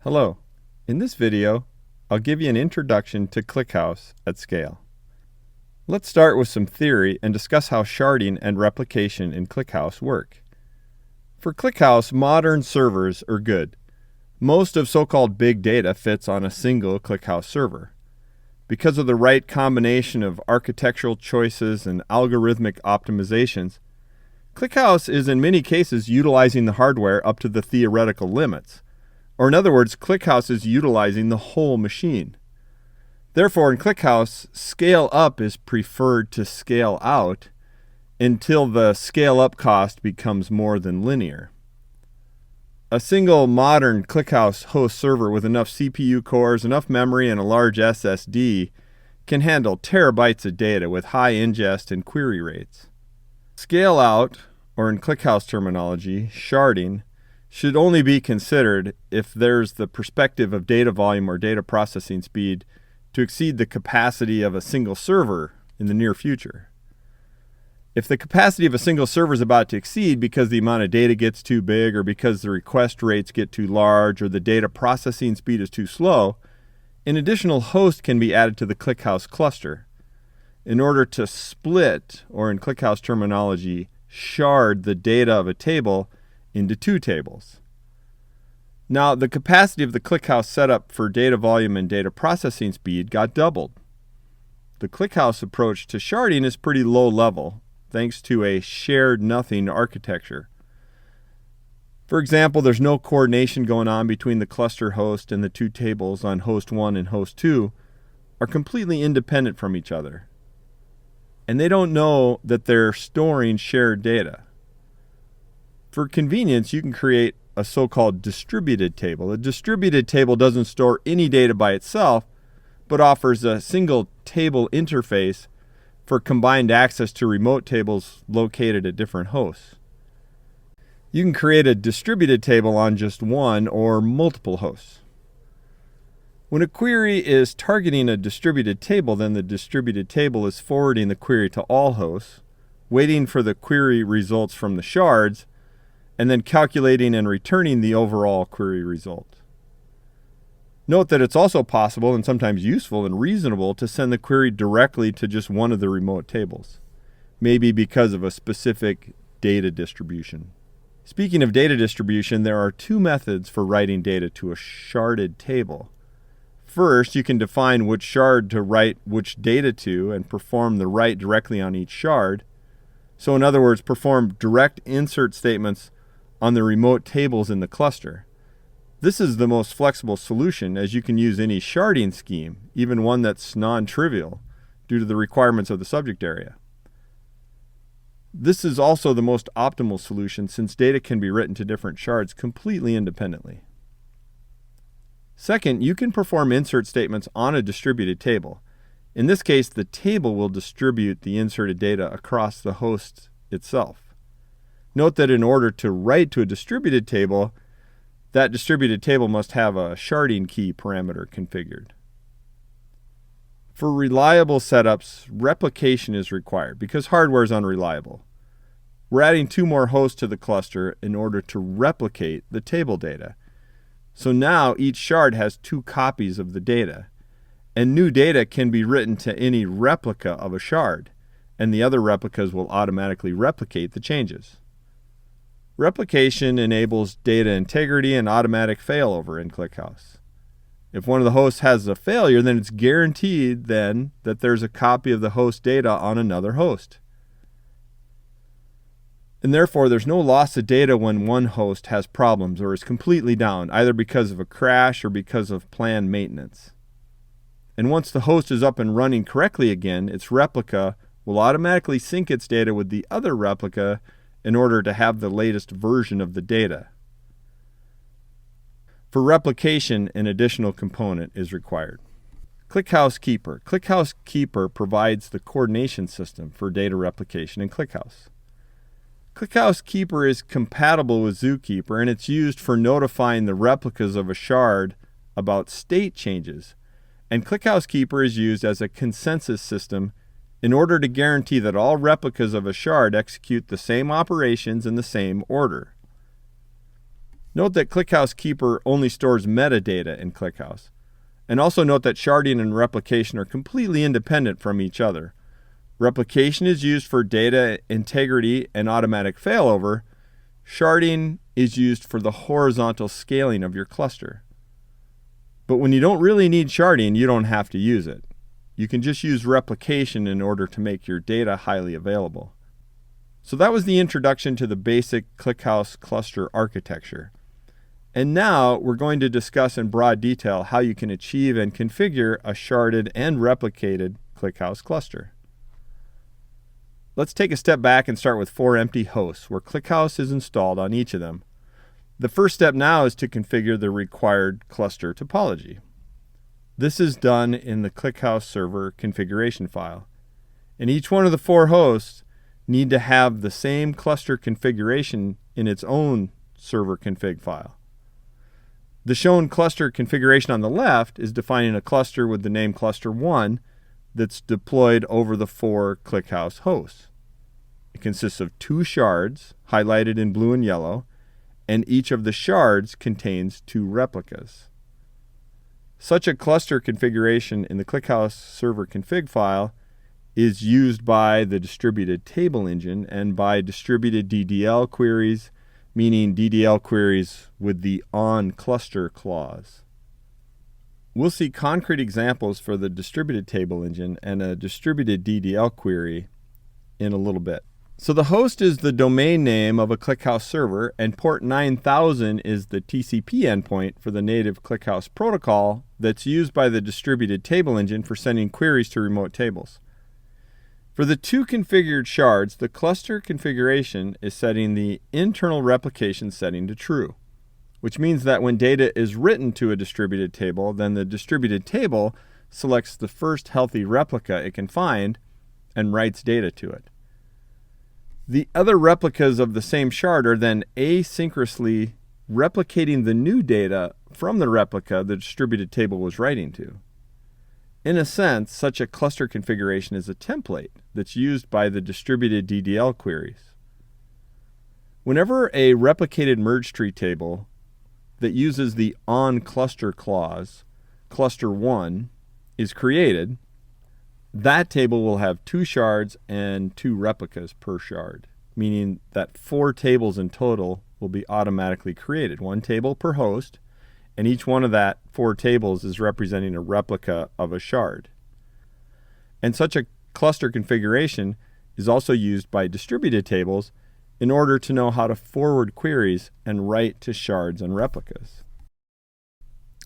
Hello. In this video, I'll give you an introduction to ClickHouse at scale. Let's start with some theory and discuss how sharding and replication in ClickHouse work. For ClickHouse, modern servers are good. Most of so-called big data fits on a single ClickHouse server. Because of the right combination of architectural choices and algorithmic optimizations, ClickHouse is in many cases utilizing the hardware up to the theoretical limits. Or in other words, ClickHouse is utilizing the whole machine. Therefore, in ClickHouse, scale up is preferred to scale out until the scale up cost becomes more than linear. A single modern ClickHouse host server with enough CPU cores, enough memory, and a large SSD can handle terabytes of data with high ingest and query rates. Scale out, or in ClickHouse terminology, sharding, should only be considered if there's the perspective of data volume or data processing speed to exceed the capacity of a single server in the near future. If the capacity of a single server is about to exceed because the amount of data gets too big or because the request rates get too large or the data processing speed is too slow, an additional host can be added to the ClickHouse cluster in order to split, or in ClickHouse terminology, shard the data of a table into two tables. Now, the capacity of the ClickHouse setup for data volume and data processing speed got doubled. The ClickHouse approach to sharding is pretty low level, thanks to a shared nothing architecture. For example, there's no coordination going on between the cluster host, and the two tables on host 1 and host 2 are completely independent from each other. And they don't know that they're storing shared data. For convenience, you can create a so-called distributed table. A distributed table doesn't store any data by itself, but offers a single table interface for combined access to remote tables located at different hosts. You can create a distributed table on just one or multiple hosts. When a query is targeting a distributed table, then the distributed table is forwarding the query to all hosts, waiting for the query results from the shards, and then calculating and returning the overall query result. Note that it's also possible and sometimes useful and reasonable to send the query directly to just one of the remote tables, maybe because of a specific data distribution. Speaking of data distribution, there are two methods for writing data to a sharded table. First, you can define which shard to write which data to and perform the write directly on each shard. So in other words, perform direct insert statements on the remote tables in the cluster. This is the most flexible solution, as you can use any sharding scheme, even one that's non-trivial, due to the requirements of the subject area. This is also the most optimal solution since data can be written to different shards completely independently. Second, you can perform insert statements on a distributed table. In this case, the table will distribute the inserted data across the host itself. Note that in order to write to a distributed table, that distributed table must have a sharding key parameter configured. For reliable setups, replication is required because hardware is unreliable. We're adding two more hosts to the cluster in order to replicate the table data. So now each shard has two copies of the data, and new data can be written to any replica of a shard, and the other replicas will automatically replicate the changes. Replication enables data integrity and automatic failover in ClickHouse. If one of the hosts has a failure, then it's guaranteed then that there's a copy of the host data on another host. And therefore, there's no loss of data when one host has problems or is completely down, either because of a crash or because of planned maintenance. And once the host is up and running correctly again, its replica will automatically sync its data with the other replica in order to have the latest version of the data. For replication, an additional component is required. ClickHouse Keeper. ClickHouse Keeper provides the coordination system for data replication in ClickHouse. ClickHouse Keeper is compatible with Zookeeper, and it's used for notifying the replicas of a shard about state changes. And ClickHouse Keeper is used as a consensus system in order to guarantee that all replicas of a shard execute the same operations in the same order. Note that ClickHouse Keeper only stores metadata in ClickHouse. And also note that sharding and replication are completely independent from each other. Replication is used for data integrity and automatic failover. Sharding is used for the horizontal scaling of your cluster. But when you don't really need sharding, you don't have to use it. You can just use replication in order to make your data highly available. So that was the introduction to the basic ClickHouse cluster architecture. And now we're going to discuss in broad detail how you can achieve and configure a sharded and replicated ClickHouse cluster. Let's take a step back and start with 4 empty hosts where ClickHouse is installed on each of them. The first step now is to configure the required cluster topology. This is done in the ClickHouse server configuration file. And each one of the 4 hosts need to have the same cluster configuration in its own server config file. The shown cluster configuration on the left is defining a cluster with the name cluster 1 that's deployed over the 4 ClickHouse hosts. It consists of 2 shards, highlighted in blue and yellow, and each of the shards contains 2 replicas. Such a cluster configuration in the ClickHouse server config file is used by the distributed table engine and by distributed DDL queries, meaning DDL queries with the on cluster clause. We'll see concrete examples for the distributed table engine and a distributed DDL query in a little bit. So the host is the domain name of a ClickHouse server, and port 9000 is the TCP endpoint for the native ClickHouse protocol that's used by the distributed table engine for sending queries to remote tables. For the 2 configured shards, the cluster configuration is setting the internal replication setting to true, which means that when data is written to a distributed table, then the distributed table selects the first healthy replica it can find and writes data to it. The other replicas of the same shard are then asynchronously replicating the new data from the replica the distributed table was writing to. In a sense, such a cluster configuration is a template that's used by the distributed DDL queries. Whenever a replicated merge tree table that uses the onCluster clause, cluster 1, is created, that table will have 2 shards and 2 replicas per shard, meaning that 4 tables in total will be automatically created, 1 table per host, and each one of that 4 tables is representing a replica of a shard. And such a cluster configuration is also used by distributed tables in order to know how to forward queries and write to shards and replicas.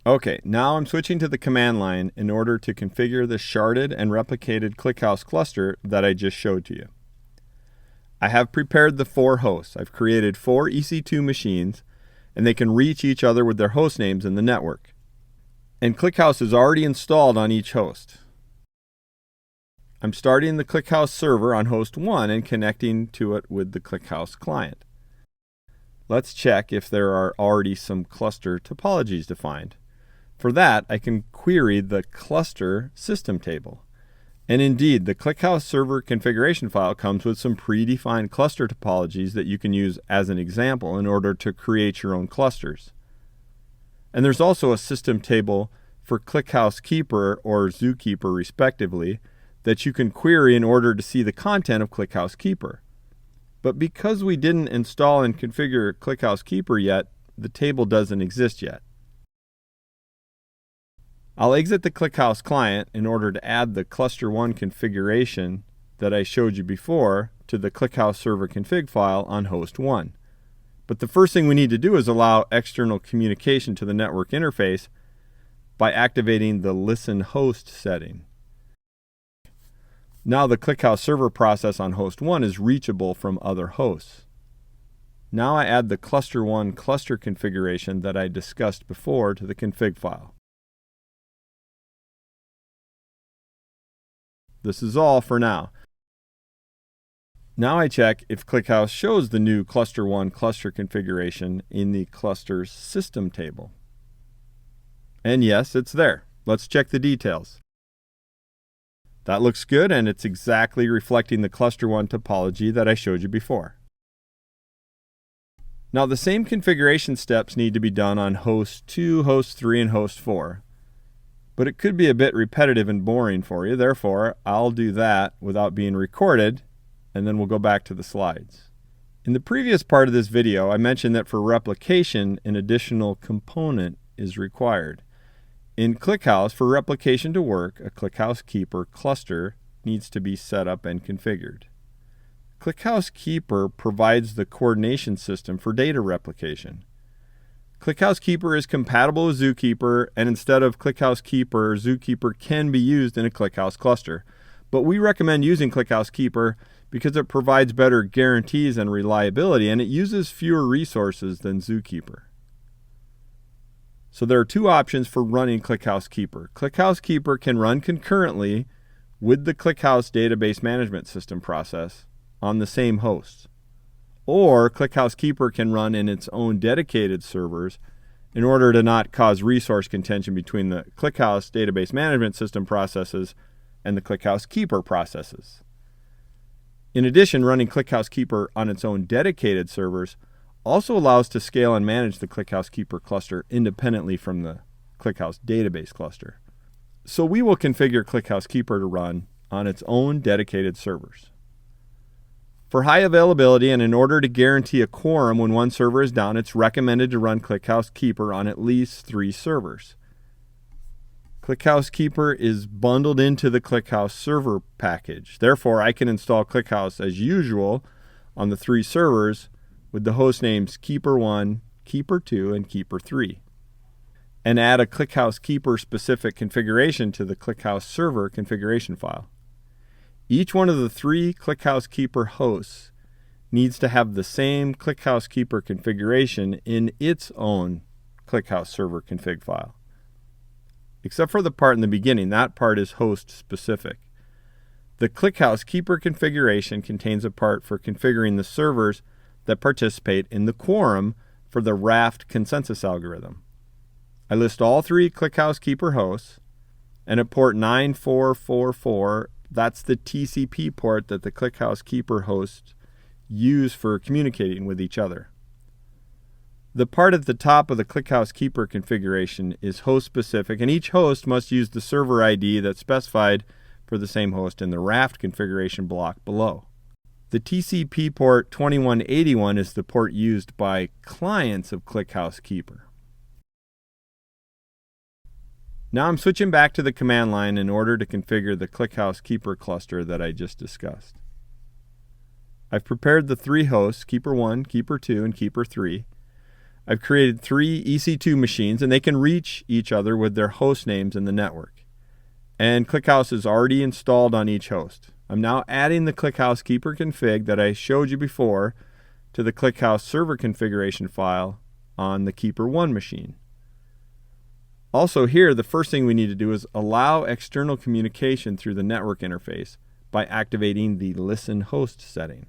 Okay, now I'm switching to the command line in order to configure the sharded and replicated ClickHouse cluster that I just showed to you. I have prepared the 4 hosts. I've created 4 EC2 machines, and they can reach each other with their host names in the network. And ClickHouse is already installed on each host. I'm starting the ClickHouse server on host 1 and connecting to it with the ClickHouse client. Let's check if there are already some cluster topologies defined. For that, I can query the cluster system table. And indeed, the ClickHouse server configuration file comes with some predefined cluster topologies that you can use as an example in order to create your own clusters. And there's also a system table for ClickHouse Keeper or ZooKeeper respectively that you can query in order to see the content of ClickHouse Keeper. But because we didn't install and configure ClickHouse Keeper yet, the table doesn't exist yet. I'll exit the ClickHouse client in order to add the cluster 1 configuration that I showed you before to the ClickHouse server config file on host 1. But the first thing we need to do is allow external communication to the network interface by activating the listen host setting. Now the ClickHouse server process on host 1 is reachable from other hosts. Now I add the cluster 1 cluster configuration that I discussed before to the config file. This is all for now. Now I check if ClickHouse shows the new cluster 1 cluster configuration in the clusters system table. And yes, it's there. Let's check the details. That looks good, and it's exactly reflecting the cluster 1 topology that I showed you before. Now the same configuration steps need to be done on host 2, host 3, and host 4. But it could be a bit repetitive and boring for you. Therefore, I'll do that without being recorded, and then we'll go back to the slides. In the previous part of this video, I mentioned that for replication, an additional component is required. In ClickHouse, for replication to work, a ClickHouse Keeper cluster needs to be set up and configured. ClickHouse Keeper provides the coordination system for data replication. ClickHouse Keeper is compatible with Zookeeper, and instead of ClickHouse Keeper, Zookeeper can be used in a ClickHouse cluster. But we recommend using ClickHouse Keeper because it provides better guarantees and reliability, and it uses fewer resources than Zookeeper. So there are two options for running ClickHouse Keeper. ClickHouse Keeper can run concurrently with the ClickHouse database management system process on the same host. Or ClickHouse Keeper can run in its own dedicated servers in order to not cause resource contention between the ClickHouse database management system processes and the ClickHouse Keeper processes. In addition, running ClickHouse Keeper on its own dedicated servers also allows to scale and manage the ClickHouse Keeper cluster independently from the ClickHouse database cluster. So we will configure ClickHouse Keeper to run on its own dedicated servers. For high availability and in order to guarantee a quorum when one server is down, it's recommended to run ClickHouse Keeper on at least 3 servers. ClickHouse Keeper is bundled into the ClickHouse server package. Therefore, I can install ClickHouse as usual on the 3 servers with the host names Keeper 1, Keeper 2, and Keeper 3, and add a ClickHouse Keeper specific configuration to the ClickHouse server configuration file. Each one of the 3 ClickHouse Keeper hosts needs to have the same ClickHouse Keeper configuration in its own ClickHouse server config file. Except for the part in the beginning, that part is host specific. The ClickHouse Keeper configuration contains a part for configuring the servers that participate in the quorum for the Raft consensus algorithm. I list all 3 ClickHouse Keeper hosts, and at port 9444, that's the TCP port that the ClickHouse Keeper hosts use for communicating with each other. The part at the top of the ClickHouse Keeper configuration is host specific, and each host must use the server ID that's specified for the same host in the Raft configuration block below. The TCP port 2181 is the port used by clients of ClickHouse Keeper. Now I'm switching back to the command line in order to configure the ClickHouse Keeper cluster that I just discussed. I've prepared the 3 hosts, Keeper 1, Keeper 2, and Keeper 3. I've created 3 EC2 machines, and they can reach each other with their host names in the network. And ClickHouse is already installed on each host. I'm now adding the ClickHouse Keeper config that I showed you before to the ClickHouse server configuration file on the Keeper 1 machine. Also here, the first thing we need to do is allow external communication through the network interface by activating the Listen Host setting.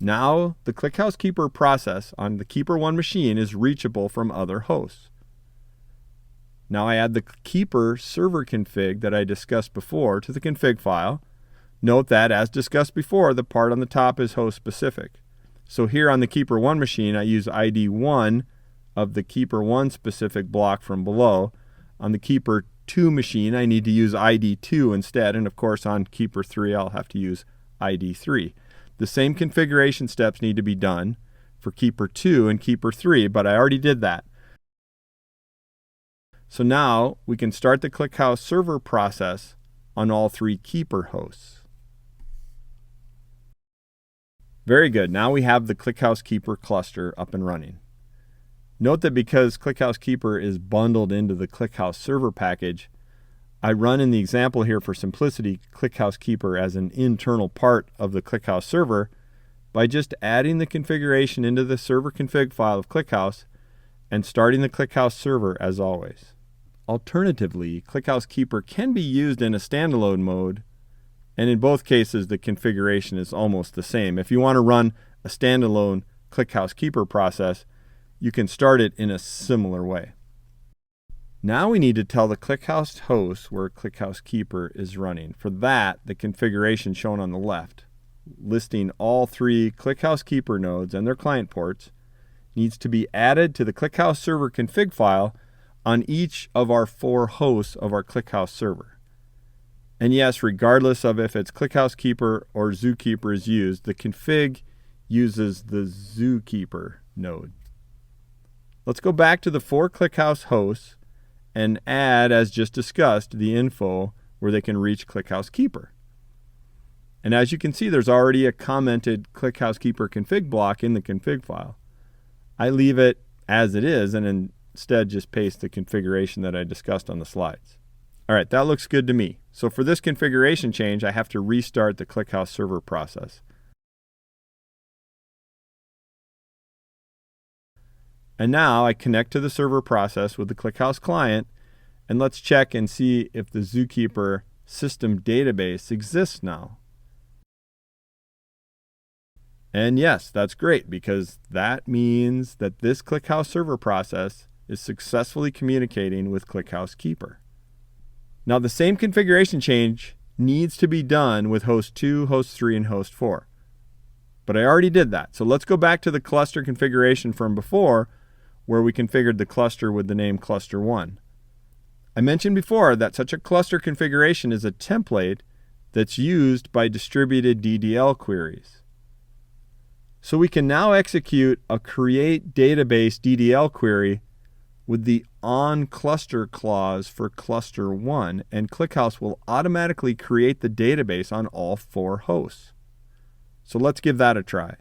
Now, the ClickHouse Keeper process on the Keeper 1 machine is reachable from other hosts. Now I add the Keeper server config that I discussed before to the config file. Note that, as discussed before, the part on the top is host specific. So here on the Keeper 1 machine, I use ID 1 of the Keeper 1 specific block from below. On the Keeper 2 machine, I need to use ID 2 instead, and of course on Keeper 3, I'll have to use ID 3. The same configuration steps need to be done for Keeper 2 and Keeper 3, but I already did that. So now we can start the ClickHouse server process on all 3 Keeper hosts. Very good. Now we have the ClickHouse Keeper cluster up and running. Note that because ClickHouse Keeper is bundled into the ClickHouse server package, I run in the example here for simplicity ClickHouse Keeper as an internal part of the ClickHouse server by just adding the configuration into the server config file of ClickHouse and starting the ClickHouse server as always. Alternatively, ClickHouse Keeper can be used in a standalone mode, and in both cases the configuration is almost the same. If you want to run a standalone ClickHouse Keeper process, you can start it in a similar way. Now we need to tell the ClickHouse host where ClickHouse Keeper is running. For that, the configuration shown on the left, listing all 3 ClickHouse Keeper nodes and their client ports, needs to be added to the ClickHouse server config file on each of our 4 hosts of our ClickHouse server. And yes, regardless of if it's ClickHouse Keeper or Zookeeper is used, the config uses the Zookeeper node. Let's go back to the 4 ClickHouse hosts and add, as just discussed, the info where they can reach ClickHouse Keeper. And as you can see, there's already a commented ClickHouse Keeper config block in the config file. I leave it as it is and instead just paste the configuration that I discussed on the slides. All right, that looks good to me. So for this configuration change, I have to restart the ClickHouse server process. And now I connect to the server process with the ClickHouse client, and let's check and see if the Zookeeper system database exists now. And yes, that's great, because that means that this ClickHouse server process is successfully communicating with ClickHouse Keeper. Now the same configuration change needs to be done with host 2, host 3, and host 4. But I already did that. So let's go back to the cluster configuration from before, where we configured the cluster with the name cluster 1. I mentioned before that such a cluster configuration is a template that's used by distributed DDL queries. So we can now execute a create database DDL query with the on cluster clause for cluster 1, and ClickHouse will automatically create the database on all 4 hosts. So let's give that a try.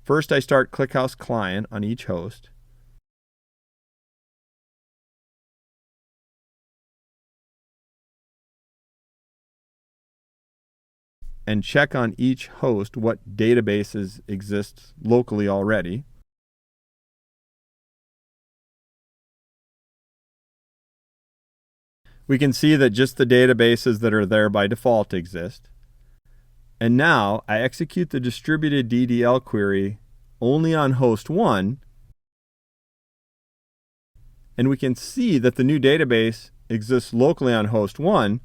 First, I start ClickHouse client on each host. And check on each host what databases exist locally already. We can see that just the databases that are there by default exist. And now I execute the distributed DDL query only on host 1, and we can see that the new database exists locally on host 1,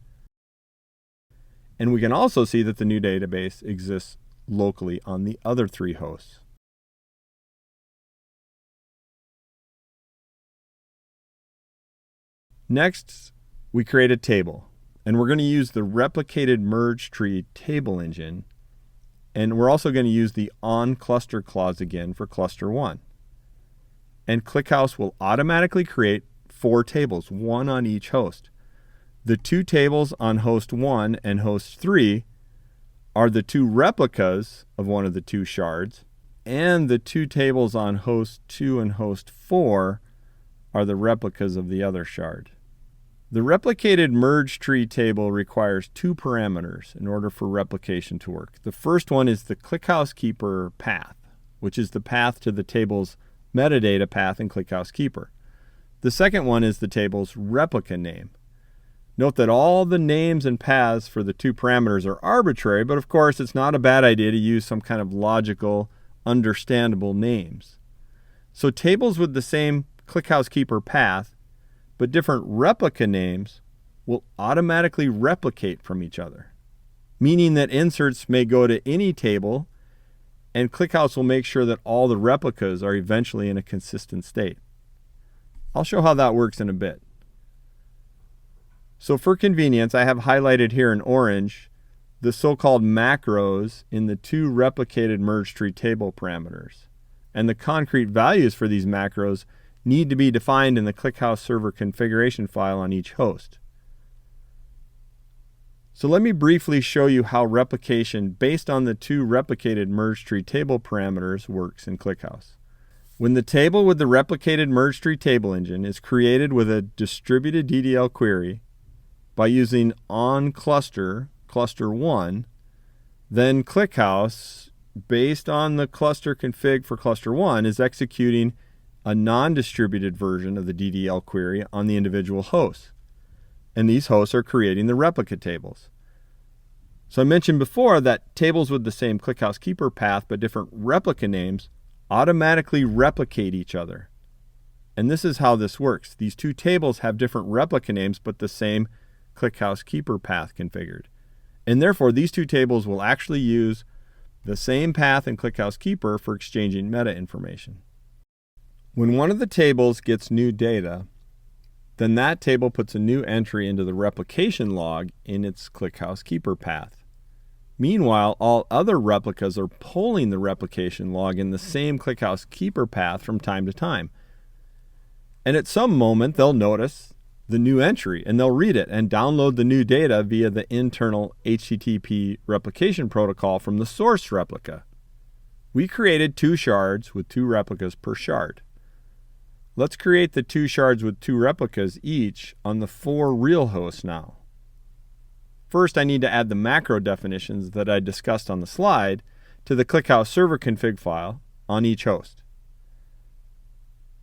and we can also see that the new database exists locally on the other 3 hosts. Next, we create a table, and we're going to use the replicated merge tree table engine, and we're also going to use the on cluster clause again for cluster 1. And ClickHouse will automatically create 4 tables, 1 on each host. The 2 tables on host 1 and host 3 are the 2 replicas of one of the 2 shards, and the 2 tables on host 2 and host 4 are the replicas of the other shard. The replicated merge tree table requires 2 parameters in order for replication to work. The first one is the ClickHouse Keeper path, which is the path to the table's metadata path in ClickHouse Keeper. The second one is the table's replica name. Note that all the names and paths for the 2 parameters are arbitrary, but of course it's not a bad idea to use some kind of logical, understandable names. So tables with the same ClickHouse Keeper path, but different replica names, will automatically replicate from each other, meaning that inserts may go to any table, and ClickHouse will make sure that all the replicas are eventually in a consistent state. I'll show how that works in a bit. So for convenience, I have highlighted here in orange the so-called macros in the 2 replicated merge tree table parameters. And the concrete values for these macros need to be defined in the ClickHouse server configuration file on each host. So let me briefly show you how replication based on the 2 replicated merge tree table parameters works in ClickHouse. When the table with the replicated merge tree table engine is created with a distributed DDL query, by using on cluster 1, then ClickHouse, based on the cluster config for cluster 1, is executing a non-distributed version of the DDL query on the individual hosts. And these hosts are creating the replica tables. So I mentioned before that tables with the same ClickHouse Keeper path but different replica names automatically replicate each other. And this is how this works. These 2 tables have different replica names but the same ClickHouse Keeper path configured. And therefore, these 2 tables will actually use the same path in ClickHouse Keeper for exchanging meta information. When one of the tables gets new data, then that table puts a new entry into the replication log in its ClickHouse keeper path. Meanwhile, all other replicas are pulling the replication log in the same ClickHouse keeper path from time to time. And at some moment, they'll notice the new entry, and they'll read it and download the new data via the internal HTTP replication protocol from the source replica. We created 2 shards with 2 replicas per shard. Let's create the 2 shards with 2 replicas each on the 4 real hosts now. First, I need to add the macro definitions that I discussed on the slide to the ClickHouse server config file on each host.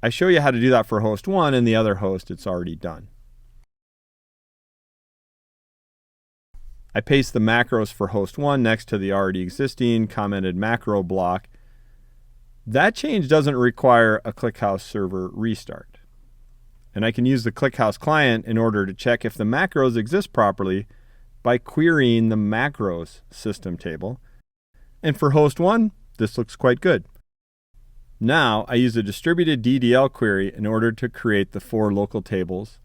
I show you how to do that for host 1, and the other host it's already done. I paste the macros for host 1 next to the already existing commented macro block. That change doesn't require a ClickHouse server restart. And I can use the ClickHouse client in order to check if the macros exist properly by querying the macros system table. And for host 1, this looks quite good. Now I use a distributed DDL query in order to create the 4 local tables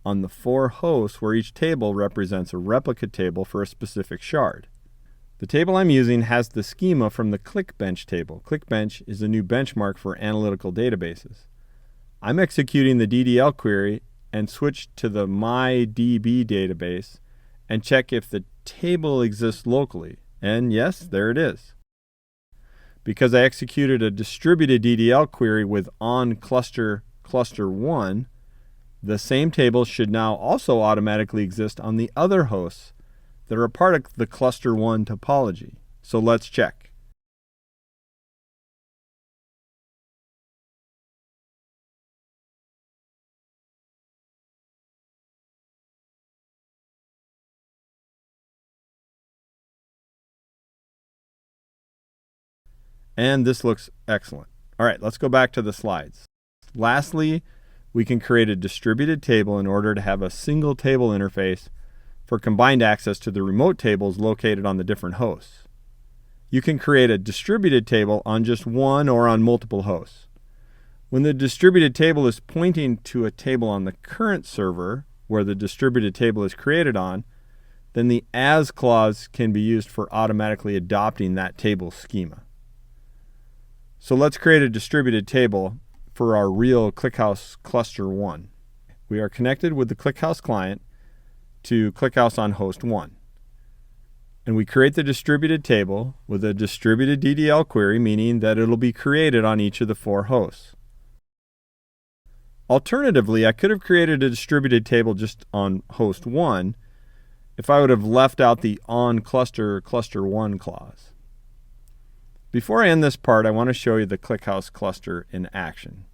on the 4 hosts where each table represents a replica table for a specific shard. The table I'm using has the schema from the ClickBench table. ClickBench is a new benchmark for analytical databases. I'm executing the DDL query and switch to the MyDB database and check if the table exists locally. And yes, there it is. Because I executed a distributed DDL query with onCluster cluster 1, the same table should now also automatically exist on the other hosts that are a part of the cluster 1 topology. So let's check. And this looks excellent. All right, let's go back to the slides. Lastly, we can create a distributed table in order to have a single table interface for combined access to the remote tables located on the different hosts. You can create a distributed table on just one or on multiple hosts. When the distributed table is pointing to a table on the current server where the distributed table is created on, then the as clause can be used for automatically adopting that table schema. So let's create a distributed table for our real ClickHouse cluster 1. We are connected with the ClickHouse client to ClickHouse on host 1. And we create the distributed table with a distributed DDL query, meaning that it'll be created on each of the 4 hosts. Alternatively, I could have created a distributed table just on host 1 if I would have left out the onCluster cluster 1 clause. Before I end this part, I want to show you the ClickHouse cluster in action.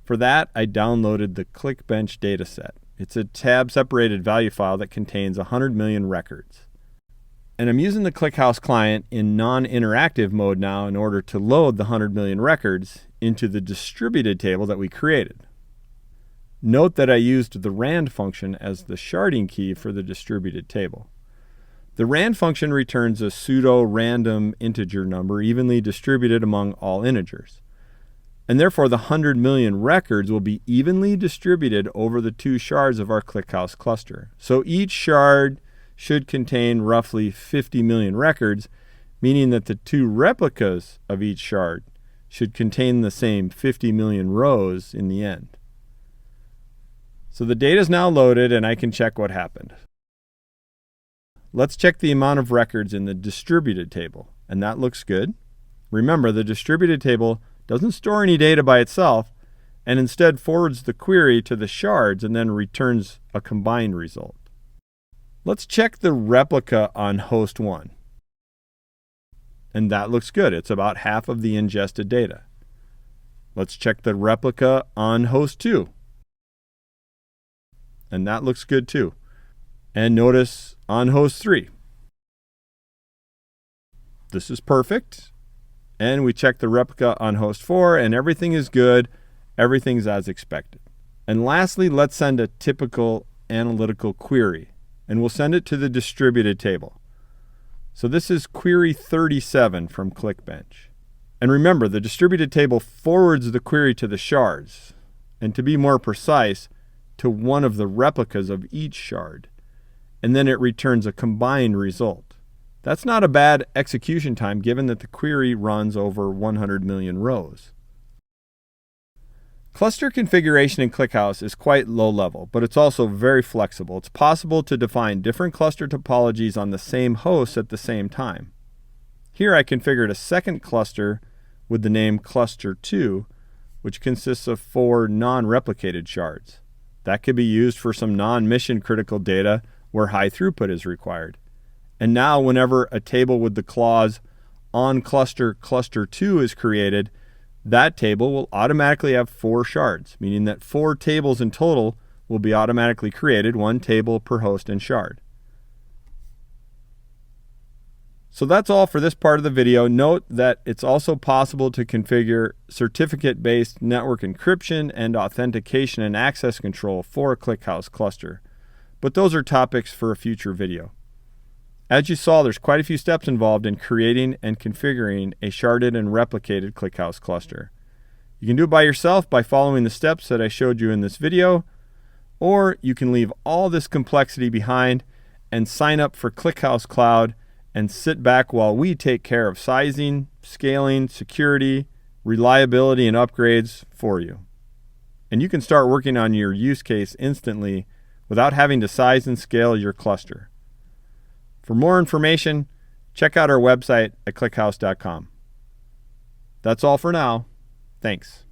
For that, I downloaded the ClickBench dataset. It's a tab-separated value file that contains 100 million records. And I'm using the ClickHouse client in non-interactive mode now in order to load the 100 million records into the distributed table that we created. Note that I used the rand function as the sharding key for the distributed table. The rand function returns a pseudo-random integer number evenly distributed among all integers. And therefore, the 100 million records will be evenly distributed over the 2 shards of our ClickHouse cluster. So each shard should contain roughly 50 million records, meaning that the 2 replicas of each shard should contain the same 50 million rows in the end. So the data is now loaded, and I can check what happened. Let's check the amount of records in the distributed table, and that looks good. Remember, the distributed table doesn't store any data by itself, and instead forwards the query to the shards and then returns a combined result. Let's check the replica on host 1. And that looks good. It's about half of the ingested data. Let's check the replica on host 2. And that looks good too. And notice on host 3. This is perfect. And we check the replica on host 4, and everything is good. Everything's as expected. And lastly, let's send a typical analytical query, and we'll send it to the distributed table. So this is query 37 from ClickBench. And remember, the distributed table forwards the query to the shards, and to be more precise, to one of the replicas of each shard. And then it returns a combined result. That's not a bad execution time given that the query runs over 100 million rows. Cluster configuration in ClickHouse is quite low level, but it's also very flexible. It's possible to define different cluster topologies on the same host at the same time. Here I configured a second cluster with the name cluster2, which consists of 4 non-replicated shards. That could be used for some non-mission critical data where high throughput is required. And now whenever a table with the clause on cluster2 is created, that table will automatically have 4 shards, meaning that 4 tables in total will be automatically created, 1 table per host and shard. So that's all for this part of the video. Note that it's also possible to configure certificate-based network encryption and authentication and access control for a ClickHouse cluster. But those are topics for a future video. As you saw, there's quite a few steps involved in creating and configuring a sharded and replicated ClickHouse cluster. You can do it by yourself by following the steps that I showed you in this video, or you can leave all this complexity behind and sign up for ClickHouse Cloud and sit back while we take care of sizing, scaling, security, reliability, and upgrades for you. And you can start working on your use case instantly without having to size and scale your cluster. For more information, check out our website at clickhouse.com. That's all for now. Thanks.